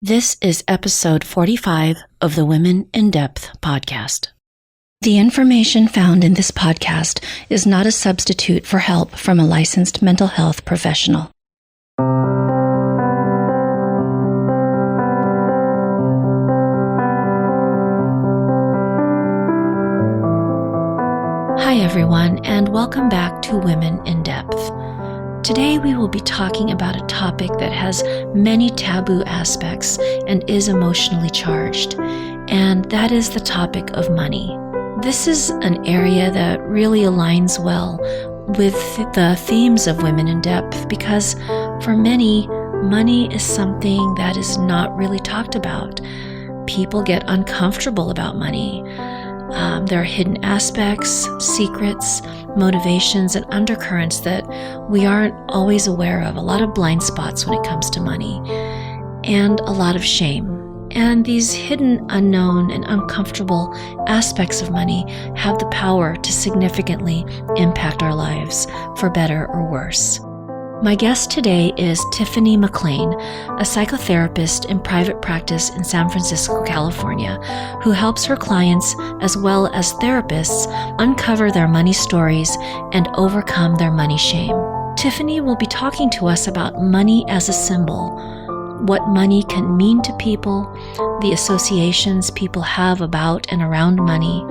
This is episode 45 of the Women in Depth podcast. The information found in this podcast is not a substitute for help from a licensed mental health professional. Hi everyone, and welcome back to Women in Depth. Today we will be talking about a topic that has many taboo aspects and is emotionally charged, and that is the topic of money. This is an area that really aligns well with the themes of Women in Depth because for many, money is something that is not really talked about. People get uncomfortable about money. There are hidden aspects, secrets, motivations, and undercurrents that we aren't always aware of. A lot of blind spots when it comes to money, and a lot of shame. And these hidden, unknown, and uncomfortable aspects of money have the power to significantly impact our lives, for better or worse. My guest today is Tiffany McClain, a psychotherapist in private practice in San Francisco, California, who helps her clients as well as therapists uncover their money stories and overcome their money shame. Tiffany will be talking to us about money as a symbol, what money can mean to people, the associations people have about and around money,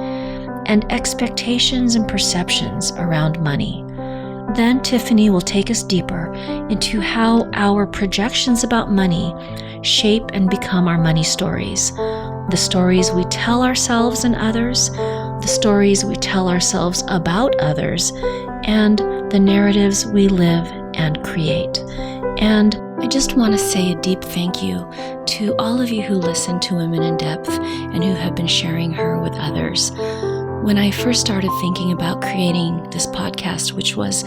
and expectations and perceptions around money. Then Tiffany will take us deeper into how our projections about money shape and become our money stories. The stories we tell ourselves and others, the stories we tell ourselves about others, and the narratives we live and create. And I just want to say a deep thank you to all of you who listen to Women in Depth and who have been sharing her with others. When I first started thinking about creating this podcast, which was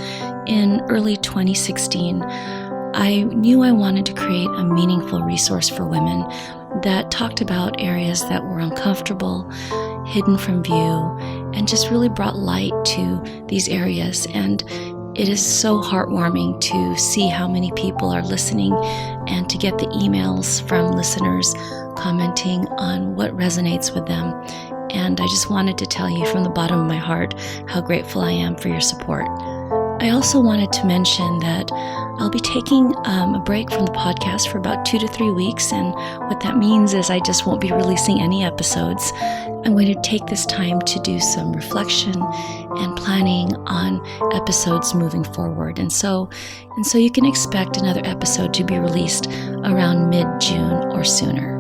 in early 2016, I knew I wanted to create a meaningful resource for women that talked about areas that were uncomfortable, hidden from view, and just really brought light to these areas. And it is so heartwarming to see how many people are listening and to get the emails from listeners commenting on what resonates with them. And I just wanted to tell you from the bottom of my heart how grateful I am for your support. I also wanted to mention that I'll be taking a break from the podcast for about 2 to 3 weeks, and what that means is I just won't be releasing any episodes. I'm going to take this time to do some reflection and planning on episodes moving forward. And so you can expect another episode to be released around mid-June or sooner.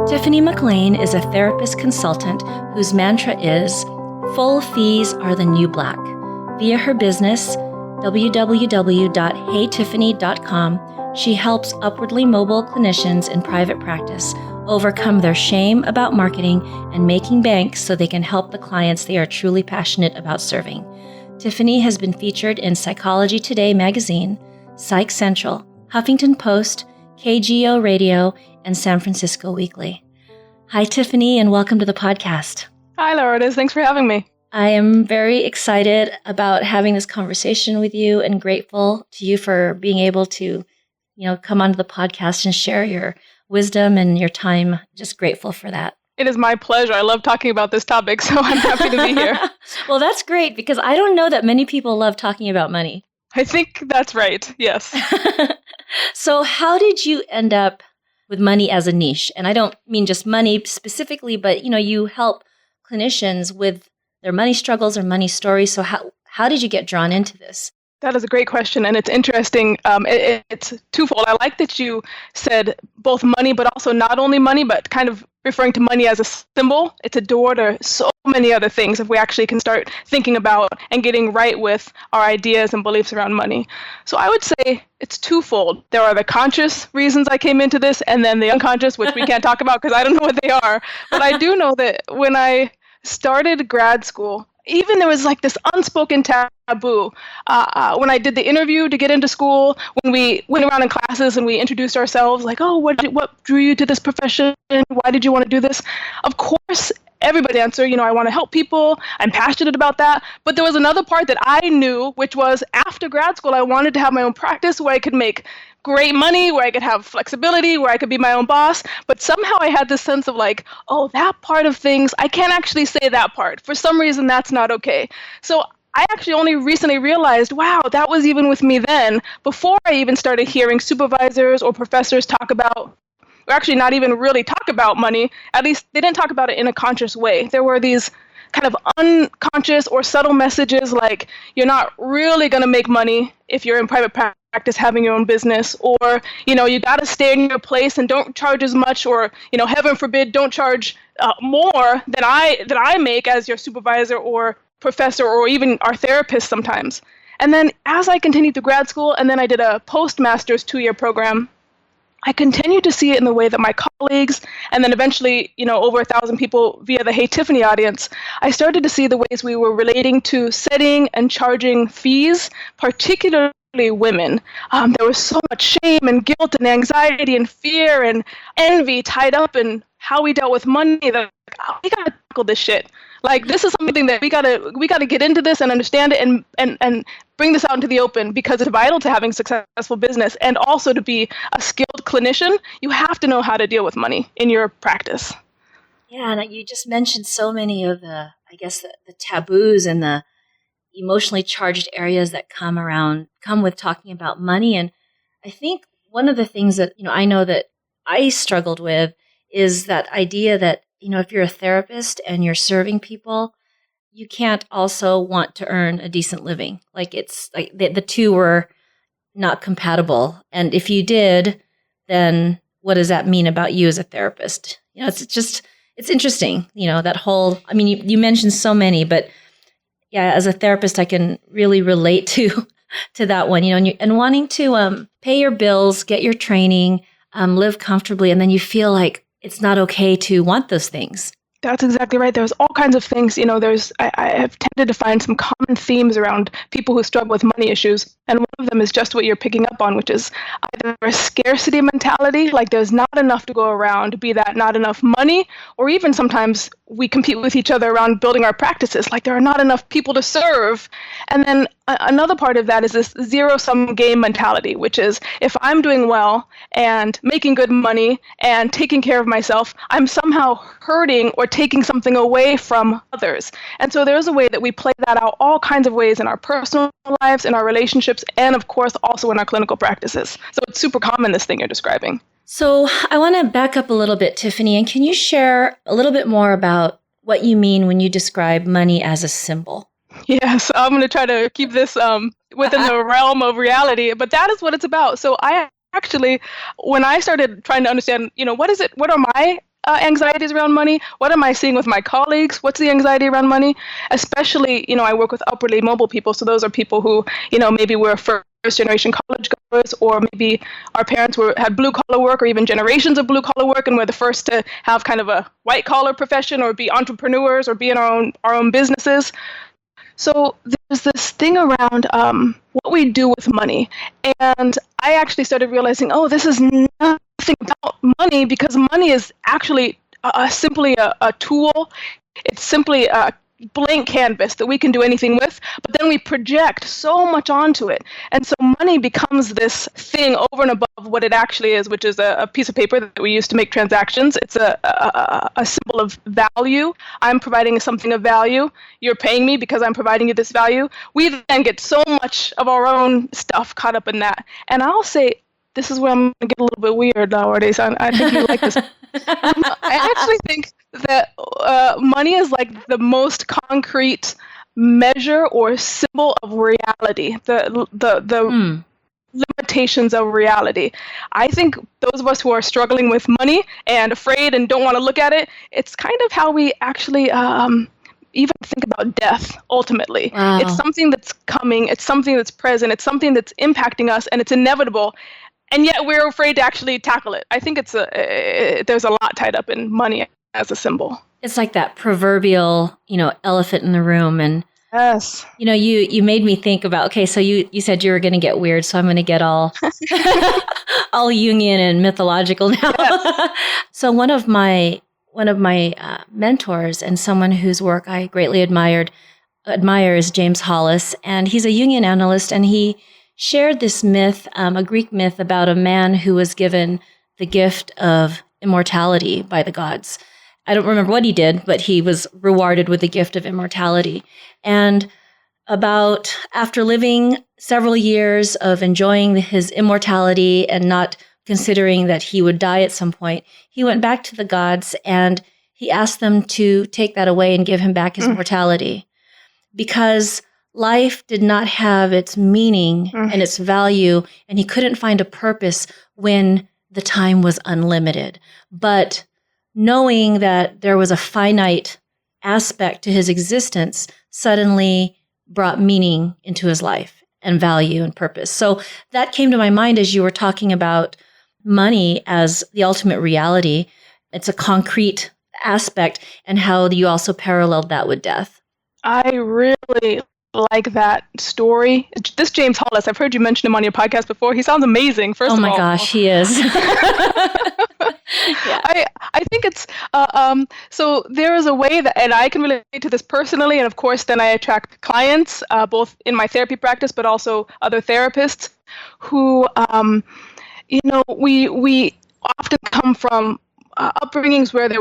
Tiffany McClain is a therapist consultant whose mantra is, "Full fees are the new black." Via her business, www.heytiffany.com, she helps upwardly mobile clinicians in private practice overcome their shame about marketing and making bank so they can help the clients they are truly passionate about serving. Tiffany has been featured in Psychology Today magazine, Psych Central, Huffington Post, KGO Radio, and San Francisco Weekly. Hi, Tiffany, and welcome to the podcast. Hi, Lourdes. Thanks for having me. I am very excited about having this conversation with you and grateful to you for being able to, come onto the podcast and share your wisdom and your time. Just grateful for that. It is my pleasure. I love talking about this topic, so I'm happy to be here. Well, that's great because I don't know that many people love talking about money. I think that's right. Yes. So how did you end up with money as a niche? And I don't mean just money specifically, but you help clinicians with their money struggles or money stories. So how did you get drawn into this? That is a great question, and it's interesting. It's twofold. I like that you said both money, but also not only money, but kind of referring to money as a symbol. It's a door to so many other things if we actually can start thinking about and getting right with our ideas and beliefs around money. So I would say it's twofold. There are the conscious reasons I came into this, and then the unconscious, which we can't talk about because I don't know what they are. But I do know that when I started grad school, even there was like this unspoken taboo. When I did the interview to get into school, when we went around in classes and we introduced ourselves, like, oh, what drew you to this profession? Why did you want to do this? Of course, everybody answer, I want to help people. I'm passionate about that. But there was another part that I knew, which was after grad school, I wanted to have my own practice where I could make great money, where I could have flexibility, where I could be my own boss. But somehow I had this sense of like, oh, that part of things, I can't actually say that part. For some reason, that's not okay. So I actually only recently realized, wow, that was even with me then, before I even started hearing supervisors or professors talk about, or actually not even really talk about money. At least they didn't talk about it in a conscious way. There were these kind of unconscious or subtle messages like, you're not really going to make money if you're in private practice having your own business, or, you got to stay in your place and don't charge as much, or, heaven forbid, don't charge more than I make as your supervisor or professor or even our therapist sometimes. And then as I continued through grad school, and then I did a postmaster's 2-year program, I continued to see it in the way that my colleagues, and then eventually, over 1,000 people via the Hey Tiffany audience, I started to see the ways we were relating to setting and charging fees, particularly women. There was so much shame and guilt and anxiety and fear and envy tied up in how we dealt with money that we gotta tackle this shit. Like, this is something that we gotta get into this and understand it and bring this out into the open, because it's vital to having successful business, and also to be a skilled clinician. You have to know how to deal with money in your practice. Yeah, and you just mentioned so many of the taboos and the emotionally charged areas that come with talking about money. And I think one of the things that, I know that I struggled with is that idea that, if you're a therapist and you're serving people, you can't also want to earn a decent living. Like, it's like the two were not compatible. And if you did, then what does that mean about you as a therapist? It's interesting, that whole, you mentioned so many, but yeah, as a therapist, I can really relate to that one, and wanting to pay your bills, get your training, live comfortably, and then you feel like it's not okay to want those things. That's exactly right. There's all kinds of things. I have tended to find some common themes around people who struggle with money issues. And one of them is just what you're picking up on, which is either a scarcity mentality, like there's not enough to go around, be that not enough money, or even sometimes we compete with each other around building our practices, like there are not enough people to serve. And then another part of that is this zero-sum game mentality, which is if I'm doing well and making good money and taking care of myself, I'm somehow hurting or taking something away from others. And so there's a way that we play that out all kinds of ways in our personal lives, in our relationships, and of course also in our clinical practices. So it's super common, this thing you're describing. So I want to back up a little bit, Tiffany, and can you share a little bit more about what you mean when you describe money as a symbol? Yes, I'm going to try to keep this within the realm of reality, but that is what it's about. So I actually, when I started trying to understand, what are my anxieties around money? What am I seeing with my colleagues? What's the anxiety around money? Especially, I work with upwardly mobile people. So those are people who, maybe were first generation college goers, or maybe our parents had blue collar work, or even generations of blue collar work, and we're the first to have kind of a white collar profession, or be entrepreneurs, or be in our own businesses. So there's this thing around what we do with money. And I actually started realizing, this is nothing about money, because money is actually simply a tool. It's simply a blank canvas that we can do anything with, but then we project so much onto it. And so money becomes this thing over and above what it actually is, which is a piece of paper that we use to make transactions. It's a symbol of value. I'm providing something of value. You're paying me because I'm providing you this value. We then get so much of our own stuff caught up in that. And I'll say, this is where I'm going to get a little bit weird nowadays. I think you like this. I actually think that money is like the most concrete measure or symbol of reality, the limitations of reality. I think those of us who are struggling with money and afraid and don't want to look at it, it's kind of how we actually even think about death, ultimately. Wow. It's something that's coming, it's something that's present, it's something that's impacting us, and it's inevitable. And yet we're afraid to actually tackle it. I think there's a lot tied up in money as a symbol. It's like that proverbial, elephant in the room. And, yes. You made me think about, okay, so you said you were going to get weird, so I'm going to get all, all Jungian and mythological now. Yes. So one of my one of my mentors and someone whose work I greatly admire is James Hollis, and he's a Jungian analyst, and he shared this myth, a Greek myth about a man who was given the gift of immortality by the gods. I don't remember what he did, but he was rewarded with the gift of immortality. And about after living several years of enjoying his immortality and not considering that he would die at some point, he went back to the gods and he asked them to take that away and give him back his mortality, because life did not have its meaning and its value, and he couldn't find a purpose when the time was unlimited. But knowing that there was a finite aspect to his existence suddenly brought meaning into his life and value and purpose. So that came to my mind as you were talking about money as the ultimate reality. It's a concrete aspect, and how you also paralleled that with death. I really like that story. This James Hollis, I've heard you mention him on your podcast before. He sounds amazing, first of all. Oh my gosh, he is. Yeah. I think it's, so there is a way that, and I can relate to this personally, and of course then I attract clients, both in my therapy practice, but also other therapists who, we often come from upbringings where there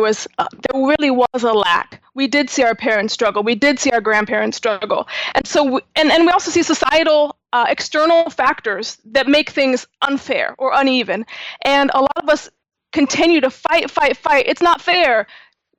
really was a lack. We did see our parents struggle. We did see our grandparents struggle. And so, and we also see societal external factors that make things unfair or uneven. And a lot of us continue to fight. It's not fair.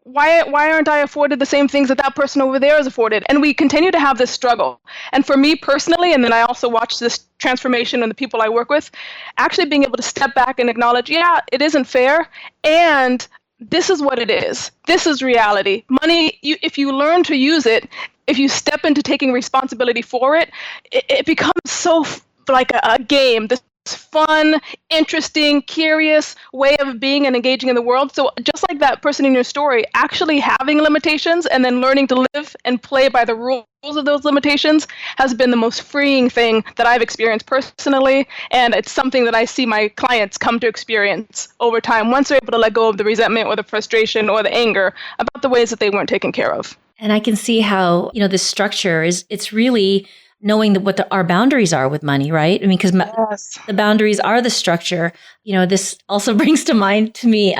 Why aren't I afforded the same things that person over there is afforded? And we continue to have this struggle. And for me personally, and then I also watch this transformation in the people I work with, actually being able to step back and acknowledge, yeah, it isn't fair. And this is what it is. This is reality. Money, if you learn to use it, if you step into taking responsibility for it, it becomes so like a game, this fun, interesting, curious way of being and engaging in the world. So just like that person in your story, actually having limitations and then learning to live and play by the rules of those limitations has been the most freeing thing that I've experienced personally. And it's something that I see my clients come to experience over time once they're able to let go of the resentment or the frustration or the anger about the ways that they weren't taken care of. And I can see how, this structure it's really knowing what our boundaries are with money, right? I mean, because the boundaries are the structure. This also brings to mind to me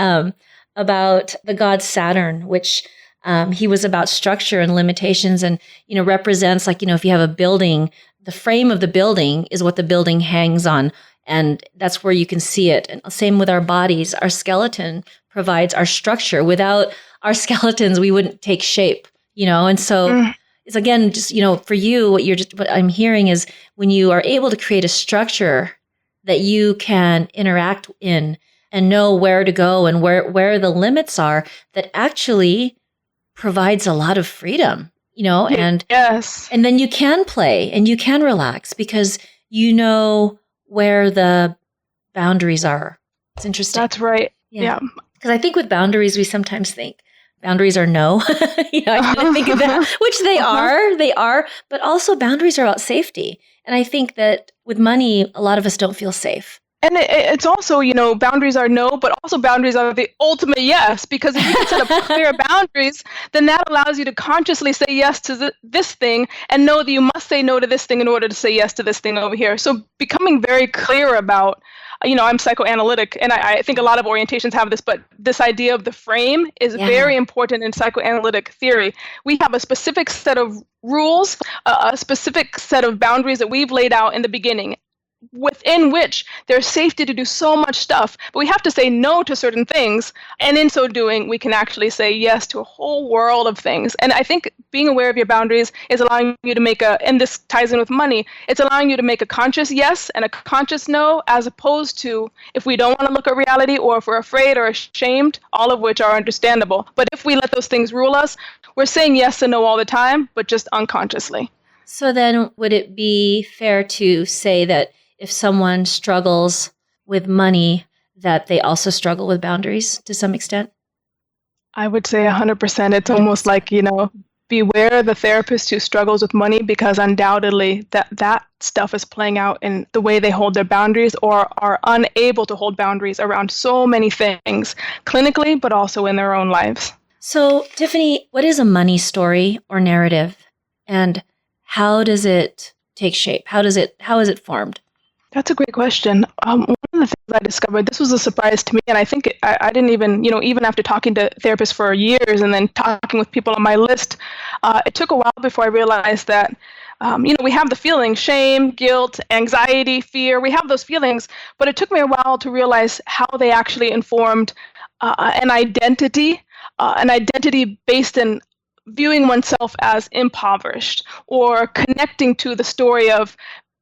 about the god Saturn, which he was about structure and limitations, and represents if you have a building, the frame of the building is what the building hangs on, and that's where you can see it. And same with our bodies. Our skeleton provides our structure. Without our skeletons, we wouldn't take shape. And so. It's again, just, for you, what I'm hearing is when you are able to create a structure that you can interact in and know where to go and where the limits are, that actually provides a lot of freedom, and yes. And then you can play and you can relax because you know where the boundaries are. It's interesting. That's right. Yeah. Because I think with boundaries, we sometimes think, boundaries are no. I kind of think of that, which they are, but also boundaries are about safety. And I think that with money, a lot of us don't feel safe. And it's also, boundaries are no, but also boundaries are the ultimate yes, because if you can set up clear boundaries, then that allows you to consciously say yes to this thing and know that you must say no to this thing in order to say yes to this thing over here. So becoming very clear about, I'm psychoanalytic, and I think a lot of orientations have this, but this idea of the frame is very important in psychoanalytic theory. We have a specific set of rules, a specific set of boundaries that we've laid out in the beginning, within which there's safety to do so much stuff, but we have to say no to certain things, and in so doing, we can actually say yes to a whole world of things. And I think being aware of your boundaries is allowing you to make and this ties in with money, it's allowing you to make a conscious yes and a conscious no, as opposed to if we don't want to look at reality or if we're afraid or ashamed, all of which are understandable. But if we let those things rule us, we're saying yes and no all the time, but just unconsciously. So then would it be fair to say that if someone struggles with money, that they also struggle with boundaries to some extent? I would say 100%. It's almost like, beware the therapist who struggles with money, because undoubtedly that stuff is playing out in the way they hold their boundaries or are unable to hold boundaries around so many things clinically, but also in their own lives. So, Tiffany, what is a money story or narrative, and how does it take shape? How is it formed? That's a great question. One of the things I discovered, this was a surprise to me, and I think I didn't even, even after talking to therapists for years and then talking with people on my list, it took a while before I realized that, we have the feelings, shame, guilt, anxiety, fear, we have those feelings, but it took me a while to realize how they actually informed an identity based in viewing oneself as impoverished or connecting to the story of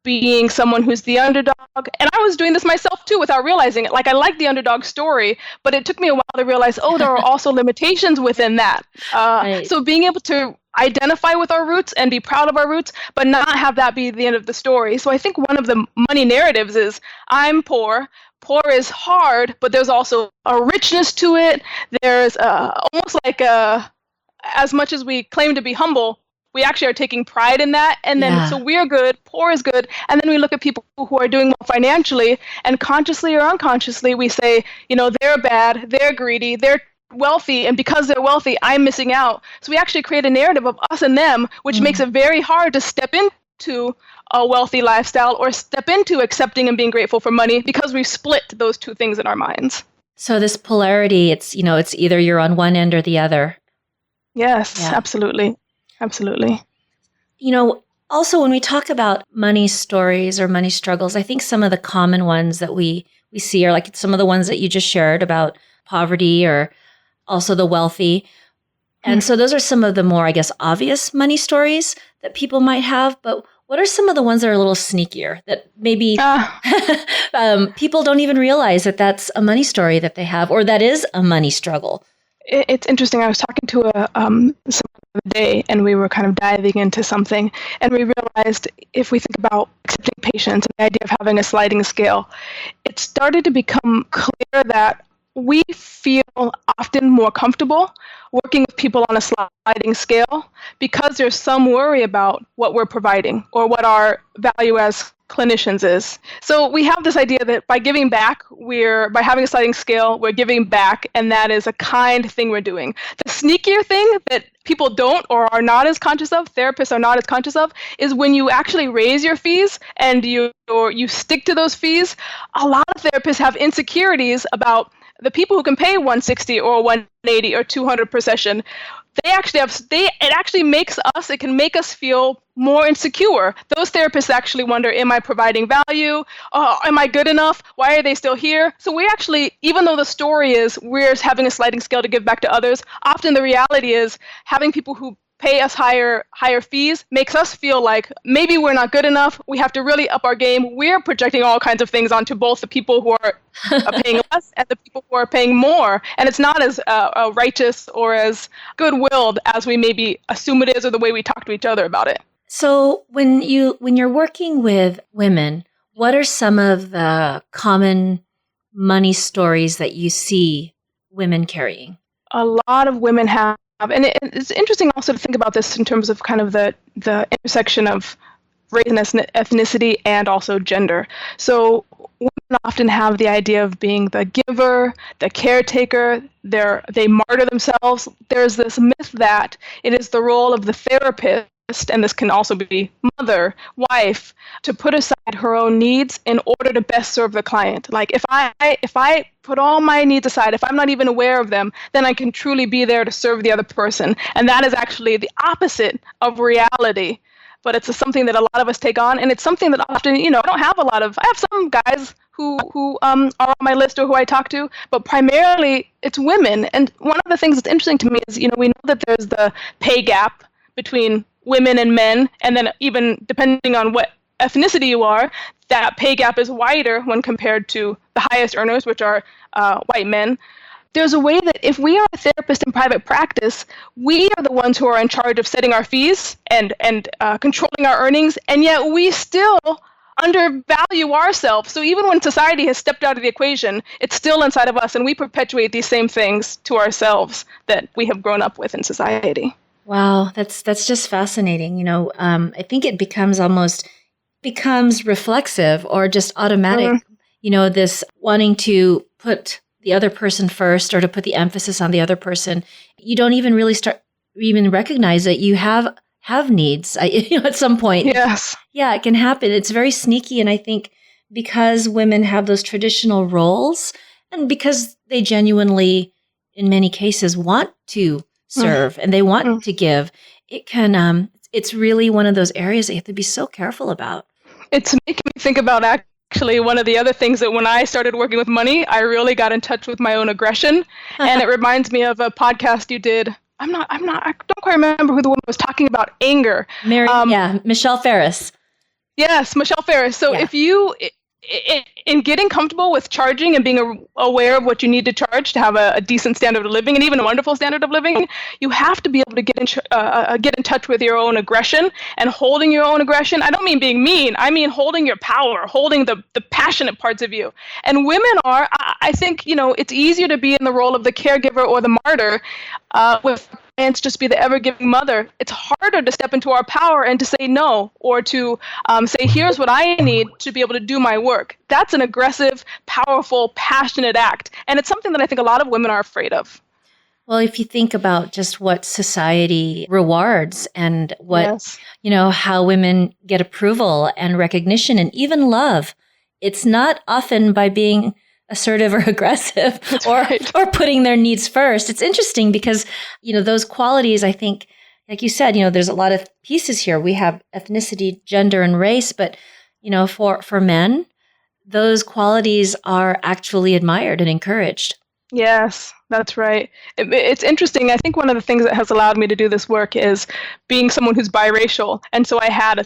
being someone who's the underdog. And I was doing this myself too without realizing it. Like, I like the underdog story, but it took me a while to realize, there are also limitations within that. Right. So being able to identify with our roots and be proud of our roots, but not have that be the end of the story. So I think one of the money narratives is, I'm poor. Poor is hard, but there's also a richness to it. There's almost like as much as we claim to be humble, we actually are taking pride in that. And then, so we're good, poor is good. And then we look at people who are doing well financially, and consciously or unconsciously, we say, they're bad, they're greedy, they're wealthy, and because they're wealthy, I'm missing out. So we actually create a narrative of us and them, which makes it very hard to step into a wealthy lifestyle or step into accepting and being grateful for money, because we've split those two things in our minds. So this polarity, it's either you're on one end or the other. Yes, absolutely. Absolutely. Also when we talk about money stories or money struggles, I think some of the common ones that we see are like some of the ones that you just shared about poverty, or also the wealthy. And so those are some of the more, I guess, obvious money stories that people might have. But what are some of the ones that are a little sneakier that maybe people don't even realize that that's a money story that they have, or that is a money struggle? It's interesting. I was talking to someone the other day, and we were kind of diving into something, and we realized if we think about accepting patients and the idea of having a sliding scale, it started to become clear that we feel often more comfortable working with people on a sliding scale because there's some worry about what we're providing or what our value as clinicians is. So we have this idea that by giving back, by having a sliding scale, we're giving back, and that is a kind thing we're doing. The sneakier thing that people don't or are not as conscious of, therapists are not as conscious of, is when you actually raise your fees and you stick to those fees. A lot of therapists have insecurities about the people who can pay $160 or $180 or $200 per session. It can make us feel more insecure. Those therapists actually wonder, am I providing value? Am I good enough? Why are they still here? So we actually, even though the story is we're having a sliding scale to give back to others, often the reality is having people who pay us higher fees makes us feel like maybe we're not good enough. We have to really up our game. We're projecting all kinds of things onto both the people who are paying less and the people who are paying more. And it's not as righteous or as good-willed as we maybe assume it is, or the way we talk to each other about it. So when you're working with women, what are some of the common money stories that you see women carrying? A lot of women have. And it's interesting also to think about this in terms of kind of the intersection of race and ethnicity and also gender. So women often have the idea of being the giver, the caretaker. They martyr themselves. There's this myth that it is the role of the therapist, and this can also be mother, wife, to put aside her own needs in order to best serve the client. Like if I put all my needs aside, if I'm not even aware of them, then I can truly be there to serve the other person. And that is actually the opposite of reality. But it's something that a lot of us take on, and it's something that often, I don't have a lot of. I have some guys who are on my list or who I talk to, but primarily it's women. And one of the things that's interesting to me is, we know that there's the pay gap between women and men, and then even depending on what ethnicity you are, that pay gap is wider when compared to the highest earners, which are white men. There's a way that if we are a therapist in private practice, we are the ones who are in charge of setting our fees and controlling our earnings, and yet we still undervalue ourselves. So even when society has stepped out of the equation, it's still inside of us, and we perpetuate these same things to ourselves that we have grown up with in society. Wow, that's just fascinating. I think it becomes reflexive or just automatic. Hmm. This wanting to put the other person first or to put the emphasis on the other person. You don't even really even recognize that you have needs. At some point. Yes. Yeah, it can happen. It's very sneaky, and I think because women have those traditional roles, and because they genuinely, in many cases, want to serve and they want Mm. to give, it's really one of those areas that you have to be so careful about. It's making me think about actually one of the other things that when I started working with money, I really got in touch with my own aggression. And it reminds me of a podcast you did. I don't quite remember who the woman was talking about anger. Michelle Ferris. Yes, Michelle Ferris. So Yeah. if you, in getting comfortable with charging and being aware of what you need to charge to have a decent standard of living and even a wonderful standard of living, you have to be able to get in touch with your own aggression and holding your own aggression. I don't mean being mean. I mean holding your power, holding the passionate parts of you. And women are, I think, it's easier to be in the role of the caregiver or the martyr with clients just be the ever-giving mother. It's harder to step into our power and to say no, or to say, here's what I need to be able to do my work. That's an aggressive, powerful, passionate act. And it's something that I think a lot of women are afraid of. Well, if you think about just what society rewards and what, Yes. how women get approval and recognition and even love, it's not often by being assertive or aggressive or putting their needs first. It's interesting because, those qualities, I think, like you said, there's a lot of pieces here. We have ethnicity, gender, and race, but, for men, those qualities are actually admired and encouraged. Yes, that's right. It's interesting. I think one of the things that has allowed me to do this work is being someone who's biracial. And so I had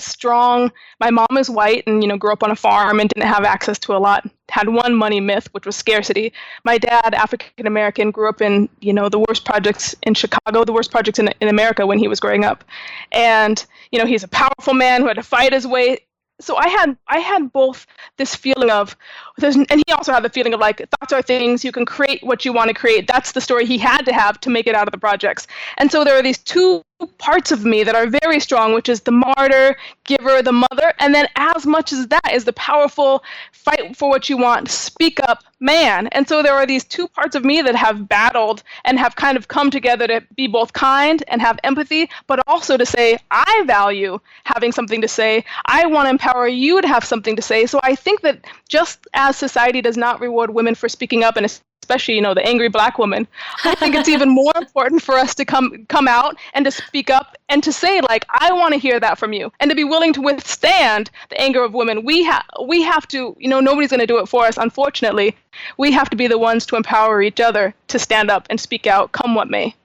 my mom is white and, grew up on a farm and didn't have access to a lot, had one money myth, which was scarcity. My dad, African American, grew up in, the worst projects in Chicago, the worst projects in America when he was growing up. And, he's a powerful man who had to fight his way. So I had both this feeling of, and he also had the feeling of like, thoughts are things, you can create what you want to create. That's the story he had to have to make it out of the projects. And so there are these two parts of me that are very strong, which is the martyr, giver, the mother. And then as much as that is the powerful, fight for what you want, speak up man. And so there are these two parts of me that have battled and have kind of come together to be both kind and have empathy, but also to say, I value having something to say. I want to empower you to have something to say. So I think that just as society does not reward women for speaking up, and especially, the angry Black woman, I think it's even more important for us to come out and to speak up and to say, like, I want to hear that from you, and to be willing to withstand the anger of women. We have to, nobody's going to do it for us, unfortunately. We have to be the ones to empower each other to stand up and speak out, come what may.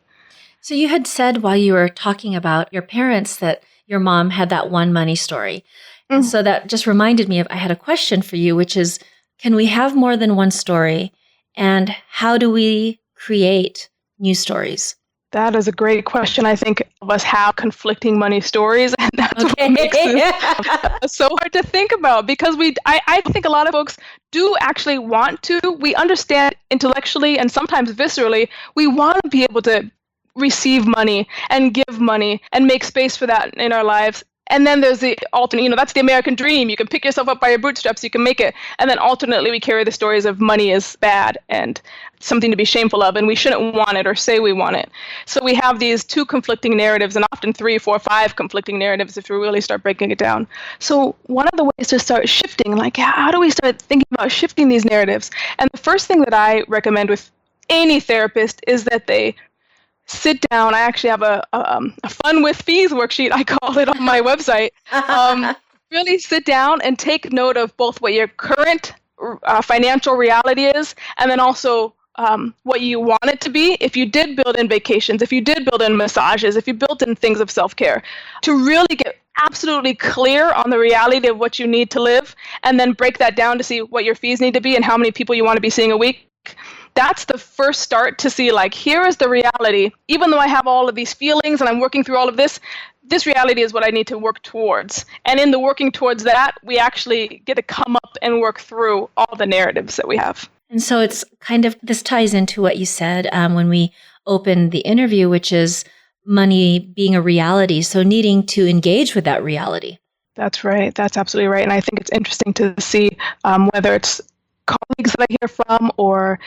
So you had said while you were talking about your parents that your mom had that one money story. And so that just reminded me of, I had a question for you, which is, can we have more than one story? And how do we create new stories? That is a great question. I think of us have conflicting money stories, and that's what makes it so hard to think about, because I think a lot of folks do actually want to. We understand intellectually and sometimes viscerally, we want to be able to receive money and give money and make space for that in our lives. And then there's the alternate, that's the American dream. You can pick yourself up by your bootstraps, you can make it. And then alternately, we carry the stories of money is bad and something to be shameful of, and we shouldn't want it or say we want it. So we have these two conflicting narratives, and often 3, 4, 5 conflicting narratives if you really start breaking it down. So one of the ways to start shifting, like how do we start thinking about shifting these narratives? And the first thing that I recommend with any therapist is that they sit down. I actually have a fun with fees worksheet, I call it, on my website. Really sit down and take note of both what your current financial reality is, and then also what you want it to be. If you did build in vacations, if you did build in massages, if you built in things of self-care, to really get absolutely clear on the reality of what you need to live, and then break that down to see what your fees need to be and how many people you want to be seeing a week. That's the first start to see, like, here is the reality. Even though I have all of these feelings and I'm working through all of this reality is what I need to work towards. And in the working towards that, we actually get to come up and work through all the narratives that we have. And so it's kind of, this ties into what you said when we opened the interview, which is money being a reality. So needing to engage with that reality. That's right. That's absolutely right. And I think it's interesting to see whether it's colleagues that I hear from or,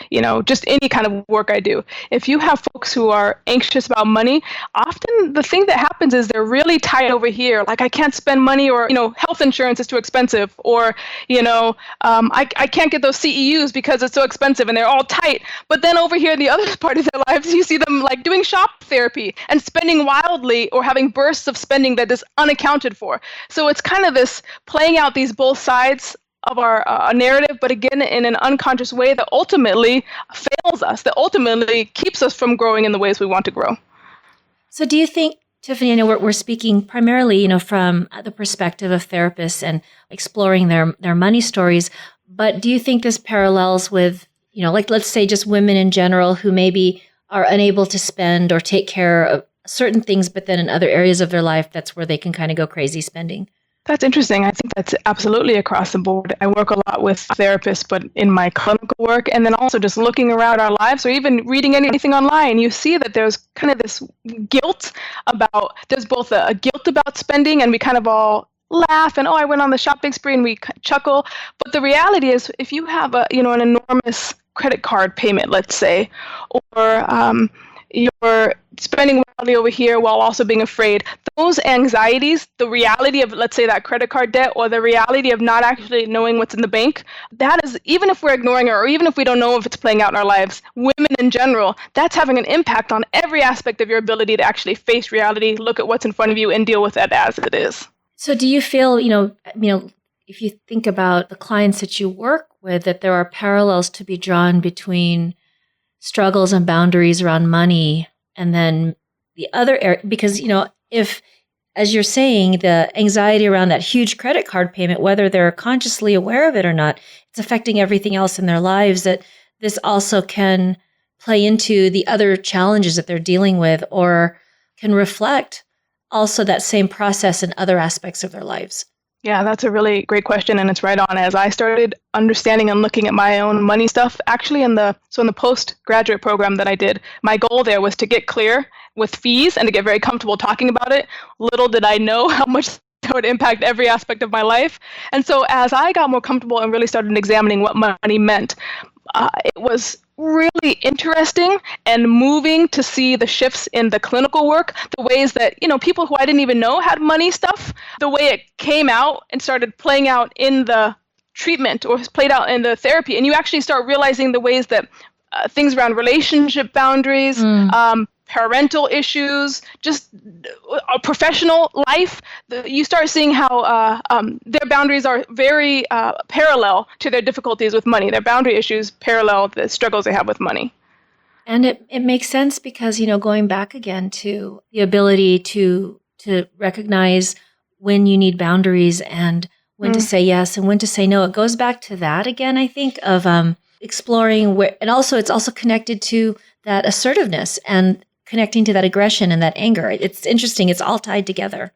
just any kind of work I do. If you have folks who are anxious about money, often the thing that happens is they're really tight over here. Like, I can't spend money, or, health insurance is too expensive, or, I can't get those CEUs because it's so expensive, and they're all tight. But then over here in the other part of their lives, you see them like doing shop therapy and spending wildly, or having bursts of spending that is unaccounted for. So it's kind of this playing out these both sides of our narrative, but again, in an unconscious way that ultimately fails us, that ultimately keeps us from growing in the ways we want to grow. So do you think, Tiffany, I know we're speaking primarily, from the perspective of therapists and exploring their money stories, but do you think this parallels with, like, let's say just women in general who maybe are unable to spend or take care of certain things, but then in other areas of their life, that's where they can kind of go crazy spending? That's interesting. I think that's absolutely across the board. I work a lot with therapists, but in my clinical work, and then also just looking around our lives, or even reading anything online, you see that there's kind of this guilt there's both a guilt about spending, and we kind of all laugh and, oh, I went on the shopping spree, and we chuckle. But the reality is, if you have an enormous credit card payment, let's say, or you're spending wildly over here while also being afraid, those anxieties, the reality of, let's say, that credit card debt, or the reality of not actually knowing what's in the bank, that is, even if we're ignoring it, or even if we don't know if it's playing out in our lives, women in general, that's having an impact on every aspect of your ability to actually face reality, look at what's in front of you, and deal with it as it is. So do you feel, if you think about the clients that you work with, that there are parallels to be drawn between struggles and boundaries around money, and then the other area, because, if, as you're saying, the anxiety around that huge credit card payment, whether they're consciously aware of it or not, it's affecting everything else in their lives, that this also can play into the other challenges that they're dealing with, or can reflect also that same process in other aspects of their lives. Yeah, that's a really great question, and it's right on. As I started understanding and looking at my own money stuff, actually in the postgraduate program that I did, my goal there was to get clear with fees and to get very comfortable talking about it. Little did I know how much that would impact every aspect of my life. And so as I got more comfortable and really started examining what money meant, it was really interesting and moving to see the shifts in the clinical work, the ways that, people who I didn't even know had money stuff, the way it came out and started playing out in the treatment, or played out in the therapy. And you actually start realizing the ways that things around relationship boundaries, parental issues, just a professional life, you start seeing how their boundaries are very parallel to their difficulties with money. Their boundary issues parallel the struggles they have with money. And it makes sense because, going back again to the ability to recognize when you need boundaries and when to say yes and when to say no. It goes back to that again, I think, of exploring where, and also it's also connected to that assertiveness and connecting to that aggression and that anger. It's interesting. It's all tied together.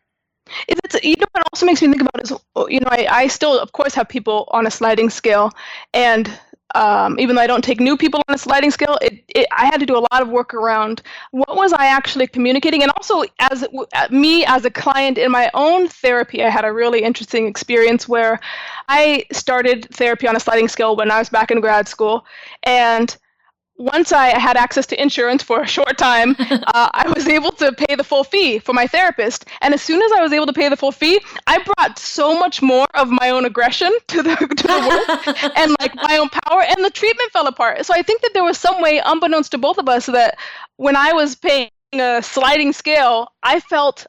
What also makes me think about is, I still, of course, have people on a sliding scale, and even though I don't take new people on a sliding scale, I had to do a lot of work around what was I actually communicating. And also, as me as a client in my own therapy, I had a really interesting experience where I started therapy on a sliding scale when I was back in grad school. And once I had access to insurance for a short time, I was able to pay the full fee for my therapist. And as soon as I was able to pay the full fee, I brought so much more of my own aggression to the work and like my own power, and the treatment fell apart. So I think that there was some way, unbeknownst to both of us, that when I was paying a sliding scale, I felt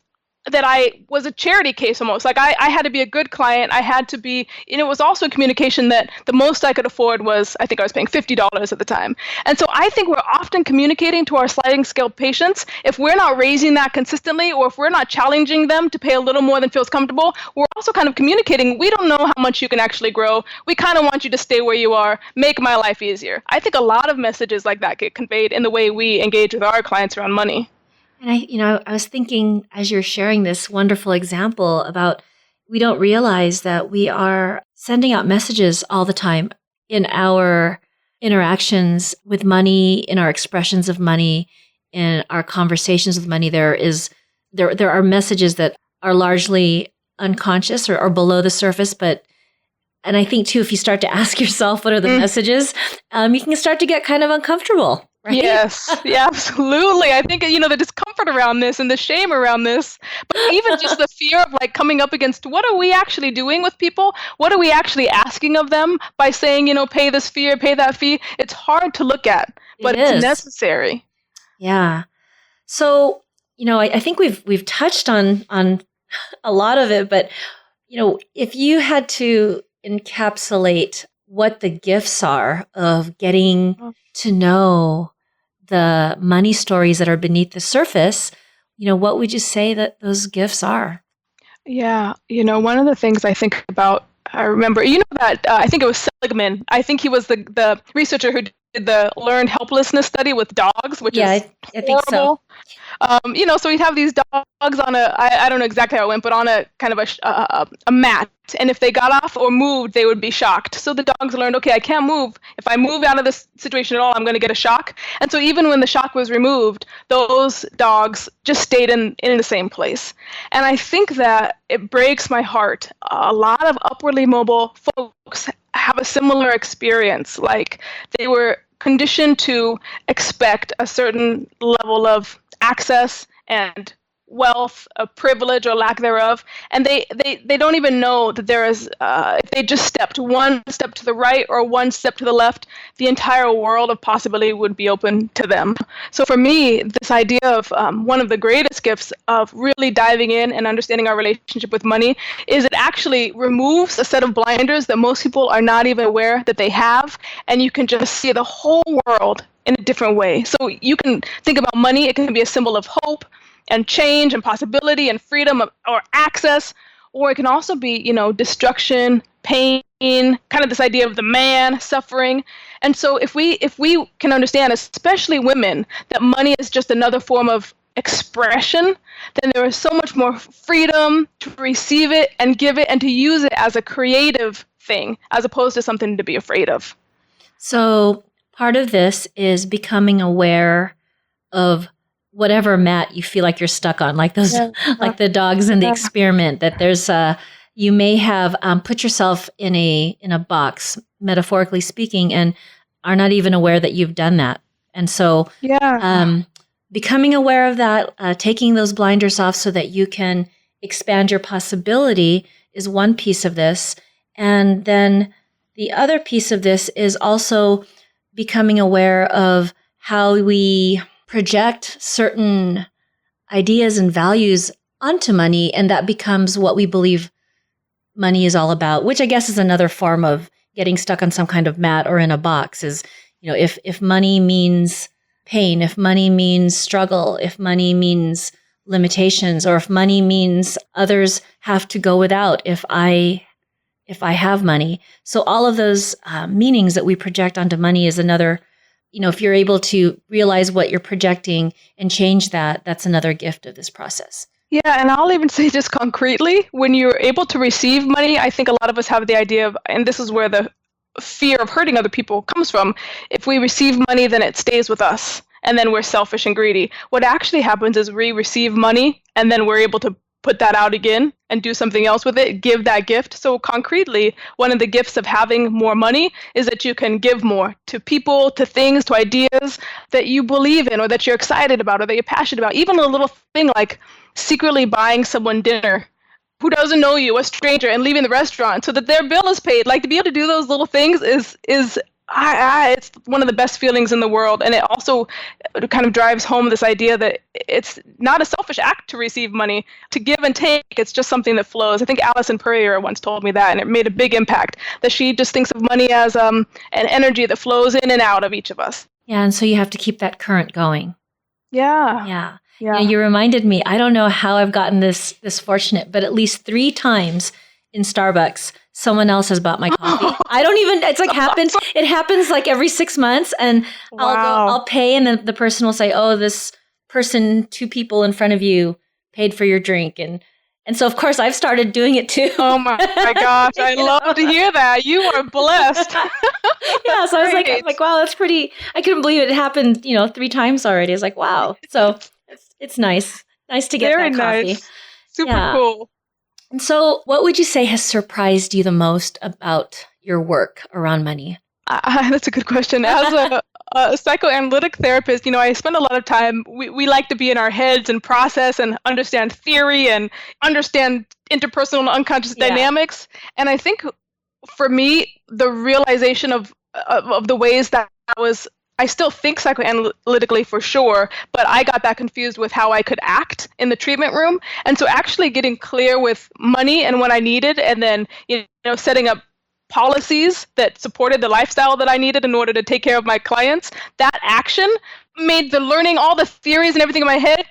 that I was a charity case almost. Like I had to be a good client. I had to be, and it was also a communication that the most I could afford was, I think I was paying $50 at the time. And so I think we're often communicating to our sliding scale patients, if we're not raising that consistently, or if we're not challenging them to pay a little more than feels comfortable, we're also kind of communicating, we don't know how much you can actually grow. We kind of want you to stay where you are, make my life easier. I think a lot of messages like that get conveyed in the way we engage with our clients around money. And I was thinking, as you're sharing this wonderful example about, we don't realize that we are sending out messages all the time in our interactions with money, in our expressions of money, in our conversations with money, there are messages that are largely unconscious or below the surface, and I think too, if you start to ask yourself what are the messages, you can start to get kind of uncomfortable, right? Yes, yeah, absolutely. I think, the discomfort around this and the shame around this, but even just the fear of like coming up against what are we actually doing with people? What are we actually asking of them by saying, pay this fee or pay that fee? It's hard to look at, but it's necessary. Yeah. So, I think we've touched on a lot of it, but, if you had to encapsulate what the gifts are of getting to know the money stories that are beneath the surface, what would you say that those gifts are? Yeah, one of the things I think about, I remember, that I think it was Seligman. I think he was the researcher who did the learned helplessness study with dogs, which is I think so. horrible. So we'd have these dogs on I don't know exactly how it went, but on a kind of a mat. And if they got off or moved, they would be shocked. So the dogs learned, okay, I can't move. If I move out of this situation at all, I'm going to get a shock. And so even when the shock was removed, those dogs just stayed in the same place. And I think that it breaks my heart. A lot of upwardly mobile folks have a similar experience. Like they were conditioned to expect a certain level of access and wealth, privilege or lack thereof, and they don't even know that there is, if they just stepped one step to the right or one step to the left, the entire world of possibility would be open to them. So for me, this idea of one of the greatest gifts of really diving in and understanding our relationship with money is it actually removes a set of blinders that most people are not even aware that they have, and you can just see the whole world in a different way. So you can think about money, it can be a symbol of hope and change and possibility and freedom or access, or it can also be, destruction, pain, kind of this idea of the man suffering. And so if we can understand, especially women, that money is just another form of expression, then there is so much more freedom to receive it and give it and to use it as a creative thing, as opposed to something to be afraid of. So part of this is becoming aware of whatever mat you feel like you're stuck on, like those, like the dogs in the experiment, that there's you may have put yourself in a box, metaphorically speaking, and are not even aware that you've done that. And so becoming aware of that, taking those blinders off so that you can expand your possibility is one piece of this. And then the other piece of this is also becoming aware of how we project certain ideas and values onto money, and that becomes what we believe money is all about, which I guess is another form of getting stuck on some kind of mat or in a box. Is, if money means pain, if money means struggle, if money means limitations, or if money means others have to go without if I have money. So all of those meanings that we project onto money is another, if you're able to realize what you're projecting and change that, that's another gift of this process. Yeah, and I'll even say just concretely, when you're able to receive money, I think a lot of us have the idea of, and this is where the fear of hurting other people comes from, if we receive money, then it stays with us, and then we're selfish and greedy. What actually happens is we receive money, and then we're able to put that out again and do something else with it, give that gift. So concretely, one of the gifts of having more money is that you can give more to people, to things, to ideas that you believe in or that you're excited about or that you're passionate about. Even a little thing like secretly buying someone dinner who doesn't know you, a stranger, and leaving the restaurant so that their bill is paid. Like, to be able to do those little things is it's one of the best feelings in the world. And it also kind of drives home this idea that it's not a selfish act to receive money, to give and take. It's just something that flows. I think Alison Purrier once told me that, and it made a big impact, that she just thinks of money as an energy that flows in and out of each of us. Yeah, and so you have to keep that current going. Yeah. You reminded me, I don't know how I've gotten this fortunate, but at least 3 times in Starbucks, someone else has bought my coffee. I don't even, it's like happens. It happens like every 6 months, and I'll pay, and then the person will say, oh, this person, 2 people in front of you paid for your drink. And And so, of course, I've started doing it too. Oh my gosh, I love to hear that. You are blessed. Yeah, so I was like, wow, that's pretty. I couldn't believe it happened, 3 times already. I was like, wow. So it's nice to get Very that coffee. nice. Super cool. And so, what would you say has surprised you the most about your work around money? That's a good question. As a psychoanalytic therapist, I spend a lot of time, we like to be in our heads and process and understand theory and understand interpersonal and unconscious dynamics. And I think for me, the realization of the ways that I still think psychoanalytically for sure, but I got that confused with how I could act in the treatment room. And so actually getting clear with money and what I needed, and then, setting up policies that supported the lifestyle that I needed in order to take care of my clients, that action made the learning, all the theories and everything in my head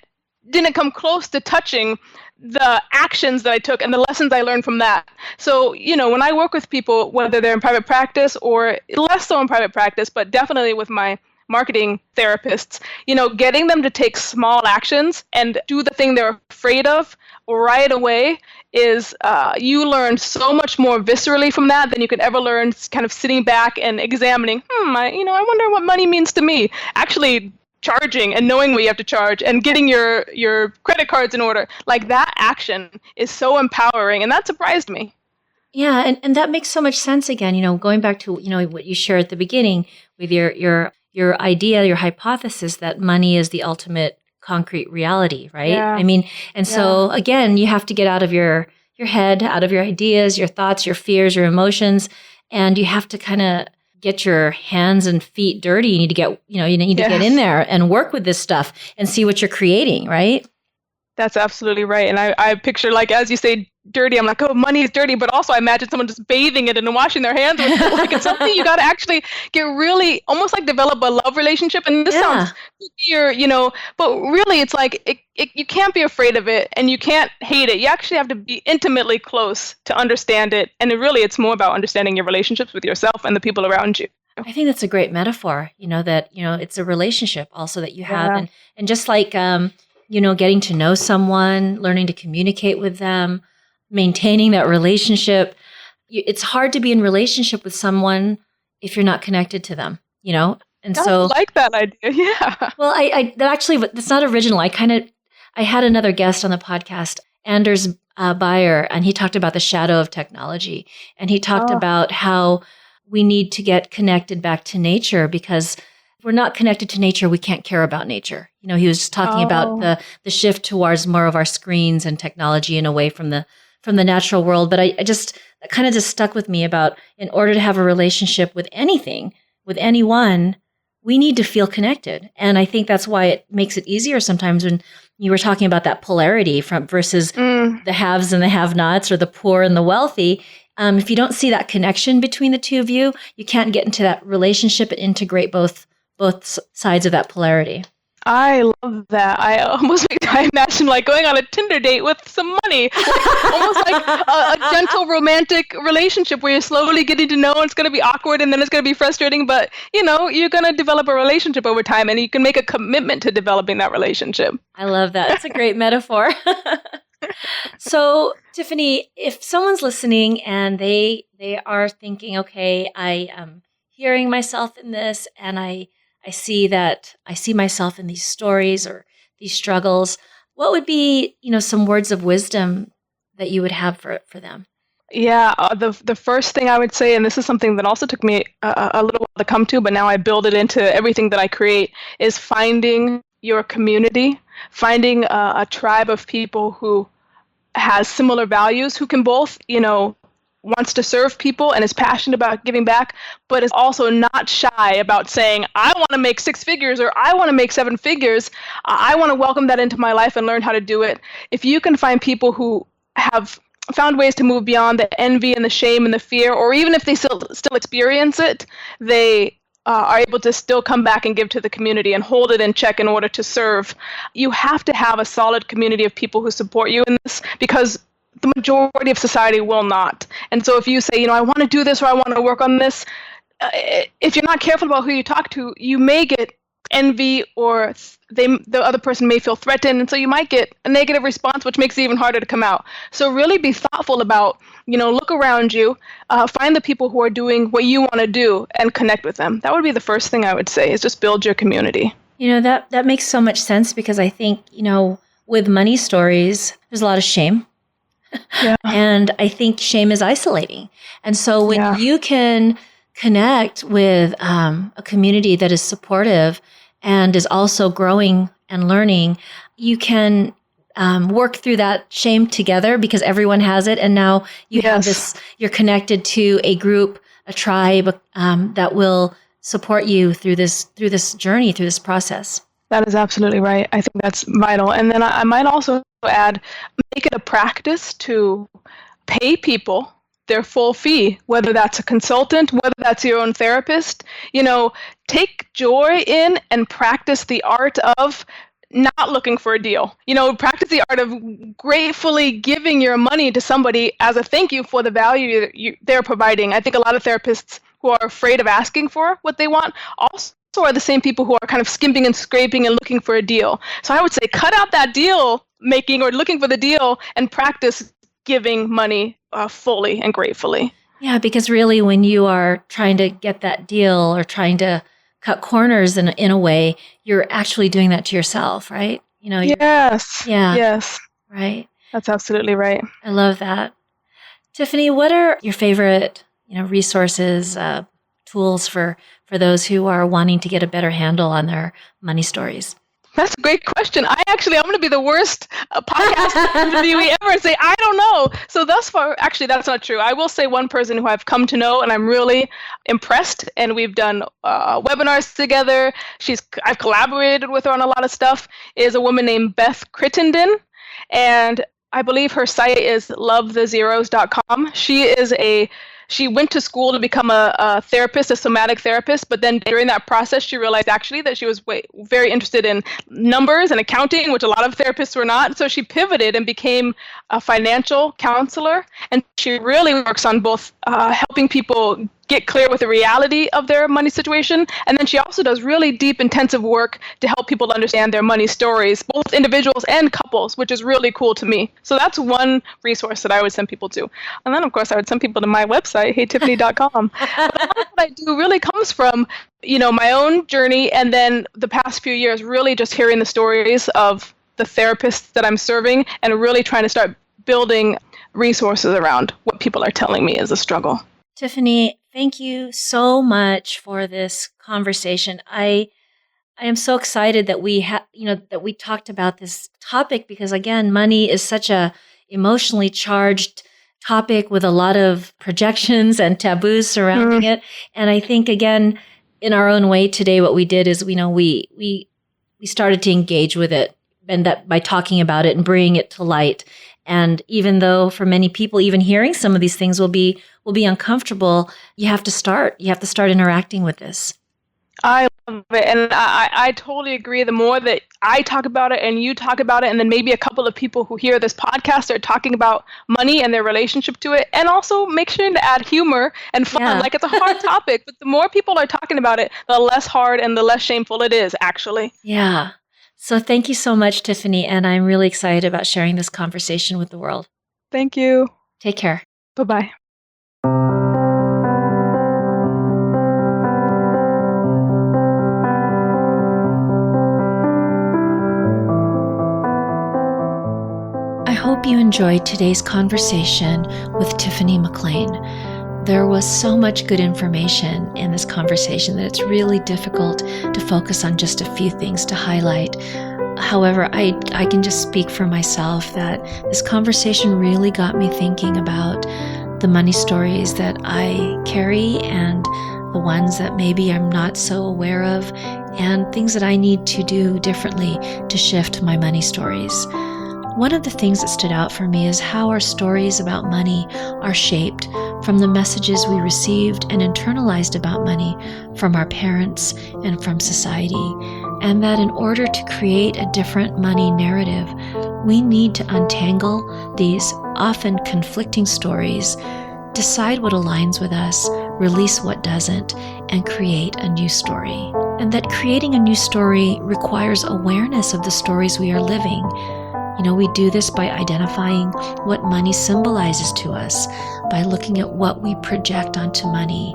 didn't come close to touching the actions that I took and the lessons I learned from that. So, when I work with people, whether they're in private practice or less so in private practice, but definitely with my marketing therapists, getting them to take small actions and do the thing they're afraid of right away is you learn so much more viscerally from that than you could ever learn kind of sitting back and examining, I wonder what money means to me. Actually charging and knowing what you have to charge and getting your credit cards in order. Like that action is so empowering, and that surprised me. Yeah, and that makes so much sense again, going back to, what you shared at the beginning with your idea, your hypothesis that money is the ultimate concrete reality, right? Yeah. I mean, and so again, you have to get out of your head, out of your ideas, your thoughts, your fears, your emotions, and you have to kind of get your hands and feet dirty. You need to get, to get in there and work with this stuff and see what you're creating, right? That's absolutely right. And I picture, like, as you say, dirty, I'm like, oh, money is dirty, but also I imagine someone just bathing it and washing their hands with it. Like, it's something you got to actually get really, almost like develop a love relationship. And this sounds weird, but really it's like, you can't be afraid of it and you can't hate it. You actually have to be intimately close to understand it. And it's more about understanding your relationships with yourself and the people around you. I think that's a great metaphor, that, it's a relationship also that you have. And just like, getting to know someone, learning to communicate with them, maintaining that relationship. It's hard to be in relationship with someone if you're not connected to them, And so I like that idea. Yeah. Well, that's not original. I had another guest on the podcast, Anders Beyer, and he talked about the shadow of technology. And he talked about how we need to get connected back to nature, because if we're not connected to nature, we can't care about nature. He was just talking about the shift towards more of our screens and technology and away from the natural world. But that kind of just stuck with me about, in order to have a relationship with anything, with anyone, we need to feel connected. And I think that's why it makes it easier sometimes when you were talking about that polarity versus the haves and the have-nots, or the poor and the wealthy. If you don't see that connection between the two of you, you can't get into that relationship and integrate both sides of that polarity. I love that. I imagine like going on a Tinder date with some money, almost like a gentle romantic relationship where you're slowly getting to know, and it's going to be awkward and then it's going to be frustrating, but you're going to develop a relationship over time, and you can make a commitment to developing that relationship. I love that. That's a great metaphor. So, Tiffany, if someone's listening and they are thinking, okay, I am hearing myself in this, and I see myself in these stories or these struggles, what would be, some words of wisdom that you would have for them? Yeah, the first thing I would say, and this is something that also took me a little while to come to, but now I build it into everything that I create, is finding your community, finding a tribe of people who has similar values, who can both, wants to serve people and is passionate about giving back, but is also not shy about saying, I want to make 6 figures, or I want to make 7 figures. I want to welcome that into my life and learn how to do it. If you can find people who have found ways to move beyond the envy and the shame and the fear, or even if they still experience it, they are able to still come back and give to the community and hold it in check in order to serve. You have to have a solid community of people who support you in this, because the majority of society will not. And so if you say, I want to do this, or I want to work on this, if you're not careful about who you talk to, you may get envy, or the other person may feel threatened, and so you might get a negative response, which makes it even harder to come out. So really be thoughtful about, look around you, find the people who are doing what you want to do, and connect with them. That would be the first thing I would say, is just build your community. That makes so much sense, because I think, with money stories, there's a lot of shame. Yeah. And I think shame is isolating. And so when you can connect with a community that is supportive and is also growing and learning, you can work through that shame together, because everyone has it. And now you have this, you're connected to a group, a tribe that will support you through this journey, through this process. That is absolutely right. I think that's vital. And then I might also add, make it a practice to pay people their full fee, whether that's a consultant, whether that's your own therapist. Take joy in and practice the art of not looking for a deal. Practice the art of gratefully giving your money to somebody as a thank you for the value that they're providing. I think a lot of therapists who are afraid of asking for what they want also are the same people who are kind of skimping and scraping and looking for a deal. So I would say cut out that deal making or looking for the deal and practice giving money fully and gratefully. Yeah, because really when you are trying to get that deal or trying to cut corners in a way, you're actually doing that to yourself, right? Yes. Yeah. Yes. Right. That's absolutely right. I love that. Tiffany, what are your favorite, resources, tools for those who are wanting to get a better handle on their money stories? That's a great question. I'm going to be the worst podcast interviewee ever and say, I don't know. So thus far, actually, that's not true. I will say one person who I've come to know and I'm really impressed, and we've done webinars together. I've collaborated with her on a lot of stuff, is a woman named Beth Crittenden. And I believe her site is lovethezeros.com. She went to school to become a therapist, a somatic therapist, but then during that process, she realized actually that she was very interested in numbers and accounting, which a lot of therapists were not. So she pivoted and became a financial counselor. And she really works on both helping people get clear with the reality of their money situation. And then she also does really deep, intensive work to help people understand their money stories, both individuals and couples, which is really cool to me. So that's one resource that I would send people to. And then, of course, I would send people to my website, heytiffany.com. But a lot of what I do really comes from, my own journey, and then the past few years, really just hearing the stories of the therapists that I'm serving and really trying to start building resources around what people are telling me is a struggle. Tiffany, thank you so much for this conversation. I am so excited that we talked about this topic, because again, money is such a emotionally charged topic with a lot of projections and taboos surrounding it. And I think again, in our own way today, what we did is, we started to engage with it, and that by talking about it and bringing it to light. And even though for many people, even hearing some of these things will be uncomfortable, you have to start interacting with this. I love it. And I totally agree. The more that I talk about it and you talk about it, and then maybe a couple of people who hear this podcast are talking about money and their relationship to it, and also make sure to add humor and fun. Yeah. Like, it's a hard topic, but the more people are talking about it, the less hard and the less shameful it is, actually. Yeah. So thank you so much, Tiffany. And I'm really excited about sharing this conversation with the world. Thank you. Take care. Bye-bye. I hope you enjoyed today's conversation with Tiffany McClain. There was so much good information in this conversation that it's really difficult to focus on just a few things to highlight. However, I can just speak for myself that this conversation really got me thinking about the money stories that I carry and the ones that maybe I'm not so aware of, and things that I need to do differently to shift my money stories. One of the things that stood out for me is how our stories about money are shaped from the messages we received and internalized about money from our parents and from society, and that in order to create a different money narrative, we need to untangle these often conflicting stories, decide what aligns with us, release what doesn't, and create a new story. and that creating a new story requires awareness of the stories we are living. We do this by identifying what money symbolizes to us, by looking at what we project onto money.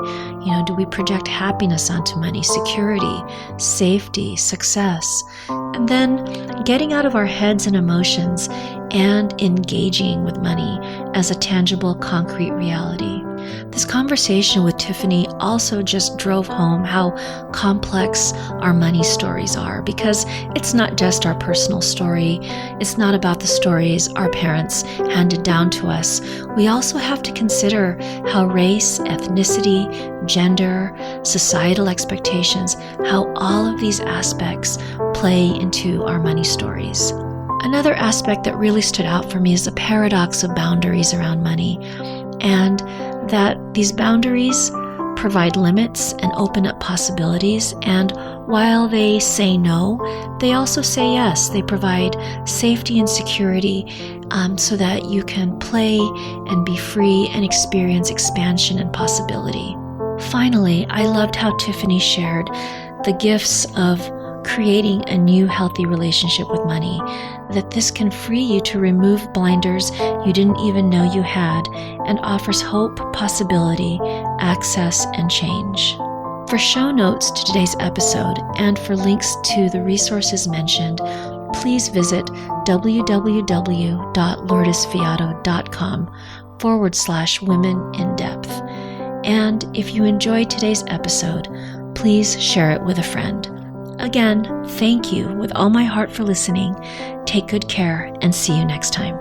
Do we project happiness onto money, security, safety, success? And then getting out of our heads and emotions and engaging with money as a tangible, concrete reality. This conversation with Tiffany also just drove home how complex our money stories are, because it's not just our personal story. It's not about the stories our parents handed down to us. We also have to consider how race, ethnicity, gender, societal expectations, how all of these aspects play into our money stories. Another aspect that really stood out for me is the paradox of boundaries around money, and that these boundaries provide limits and open up possibilities. And while they say no, they also say yes. They provide safety and security so that you can play and be free and experience expansion and possibility. Finally, I loved how Tiffany shared the gifts of creating a new healthy relationship with money, that this can free you to remove blinders you didn't even know you had, and offers hope, possibility, access, and change. For show notes to today's episode and for links to the resources mentioned, please visit www.lourdesfiato.com/women-in-depth. And if you enjoyed today's episode, please share it with a friend. Again, thank you with all my heart for listening. Take good care and see you next time.